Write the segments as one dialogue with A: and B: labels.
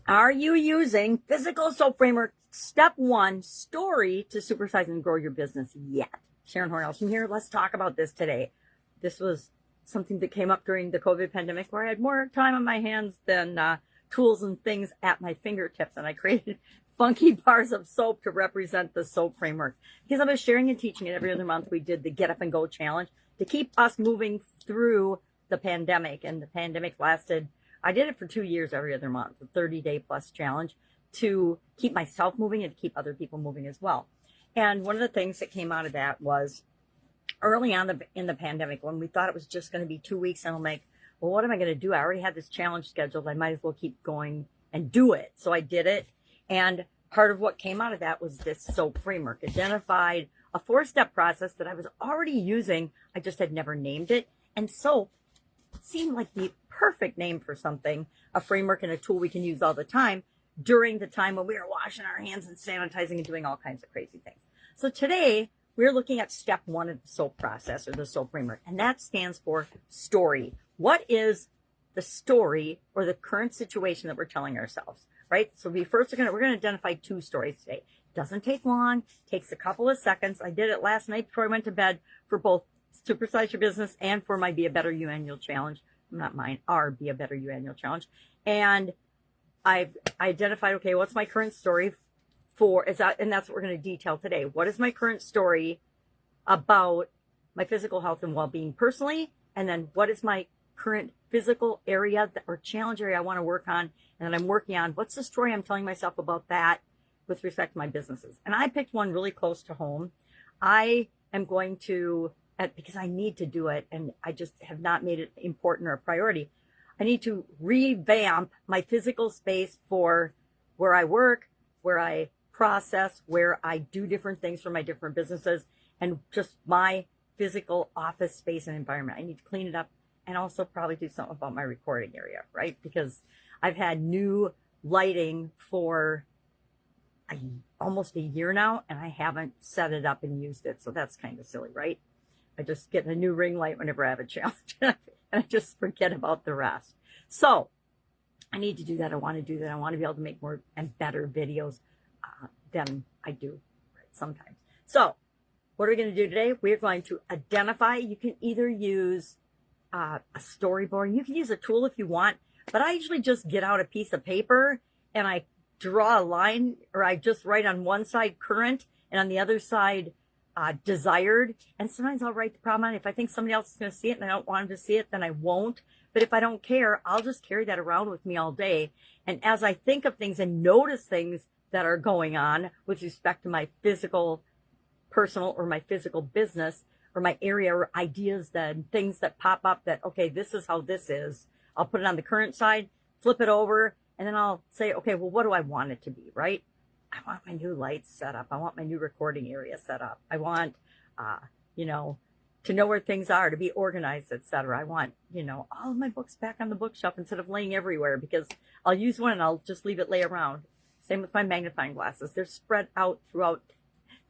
A: Are you using Physical Soap Framework Step 1 Story to supersize and grow your business yet? Sharon Horne-Ellstrom here. Let's talk about this today. This was something that came up during the COVID pandemic where I had more time on my hands than tools and things at my fingertips. And I created funky bars of soap to represent the soap framework. Because I was sharing and teaching it every other month. We did the Get Up and Go challenge to keep us moving through the pandemic. And the pandemic lasted, I did it for 2 years every other month, a 30-day plus challenge to keep myself moving and to keep other people moving as well. And one of the things that came out of that was early on in the pandemic, when we thought it was just going to be 2 weeks, and I'm like, well, what am I going to do? I already had this challenge scheduled. I might as well keep going and do it. So I did it. And part of what came out of that was this SOAP framework, identified a 4-step process that I was already using. I just had never named it. And SOAP seemed like the perfect name for something, a framework and a tool we can use all the time during the time when we are washing our hands and sanitizing and doing all kinds of crazy things. So today we're looking at step 1 of the SOAP process, or the SOAP framework, and that stands for story. What is the story or the current situation that we're telling ourselves, right? So we're going to identify 2 stories today. It doesn't take long, takes a couple of seconds. I did it last night before I went to bed for both Supersize Your Business and for my Be a Better You annual challenge. Not mine, our Be a Better You annual challenge. And I've identified, okay, what's my current story and that's what we're going to detail today. What is my current story about my physical health and well-being personally? And then what is my current physical area or challenge area I want to work on and that I'm working on? What's the story I'm telling myself about that with respect to my businesses? And I picked one really close to home. I am going to, because I need to do it and I just have not made it important or a priority, I need to revamp my physical space for where I work, where I process, where I do different things for my different businesses, and just my physical office space and environment. I need to clean it up and also probably do something about my recording area, right? Because I've had new lighting for almost a year now, and I haven't set it up and used it. So that's kind of silly, right? I just get a new ring light whenever I have a challenge, and I just forget about the rest. So I need to do that. I want to do that. I want to be able to make more and better videos than I do sometimes. So what are we going to do today? We're going to identify. You can either use a storyboard. You can use a tool if you want, but I usually just get out a piece of paper and I draw a line, or I just write on one side current and on the other side desired. And sometimes I'll write the problem on it. If I think somebody else is going to see it and I don't want them to see it, then I won't. But if I don't care, I'll just carry that around with me all day. And as I think of things and notice things that are going on with respect to my physical, personal, or my physical business, or my area, or ideas, that things that pop up that, okay, this is how this is. I'll put it on the current side, flip it over, and then I'll say, okay, well, what do I want it to be, right? I want my new lights set up. I want my new recording area set up. I want, to know where things are, to be organized, etc. I want, all of my books back on the bookshelf instead of laying everywhere, because I'll use one and I'll just leave it lay around. Same with my magnifying glasses. They're spread out throughout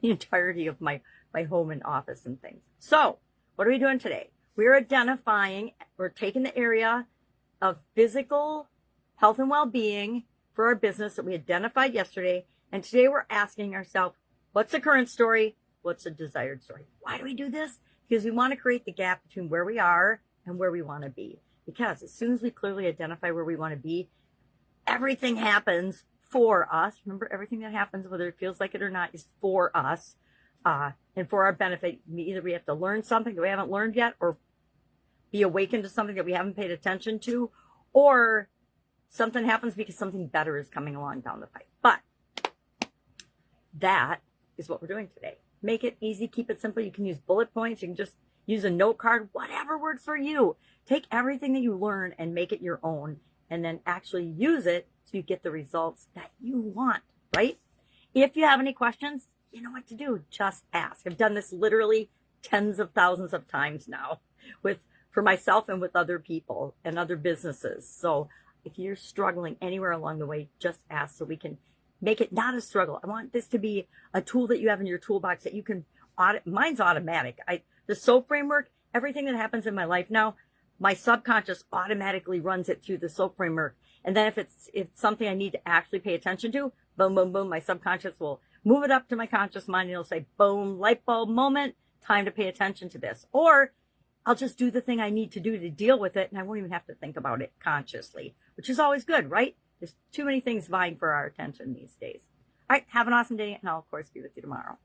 A: the entirety of my home and office and things. So what are we doing today? We're taking the area of physical health and well-being for our business that we identified yesterday. And today we're asking ourselves, what's the current story? What's the desired story? Why do we do this? Because we want to create the gap between where we are and where we want to be. Because as soon as we clearly identify where we want to be, everything happens for us. Remember, everything that happens, whether it feels like it or not, is for us and for our benefit. Either we have to learn something that we haven't learned yet, or be awakened to something that we haven't paid attention to, or something happens because something better is coming along down the pipe. But that is what we're doing today. Make it easy, keep it simple. You can use bullet points. You can just use a note card, whatever works for you. Take everything that you learn and make it your own, and then actually use it so you get the results that you want, right? If you have any questions, you know what to do. Just ask. I've done this literally tens of thousands of times now for myself and with other people and other businesses. So if you're struggling anywhere along the way, just ask so we can make it not a struggle. I want this to be a tool that you have in your toolbox that you can audit. Mine's automatic. The SOAP framework, everything that happens in my life now, my subconscious automatically runs it through the SOAP framework. And then if it's something I need to actually pay attention to, boom, boom, boom, my subconscious will move it up to my conscious mind and it'll say, boom, light bulb moment, time to pay attention to this. Or I'll just do the thing I need to do to deal with it, and I won't even have to think about it consciously, which is always good, right? There's too many things vying for our attention these days. All right, have an awesome day, and I'll, of course, be with you tomorrow.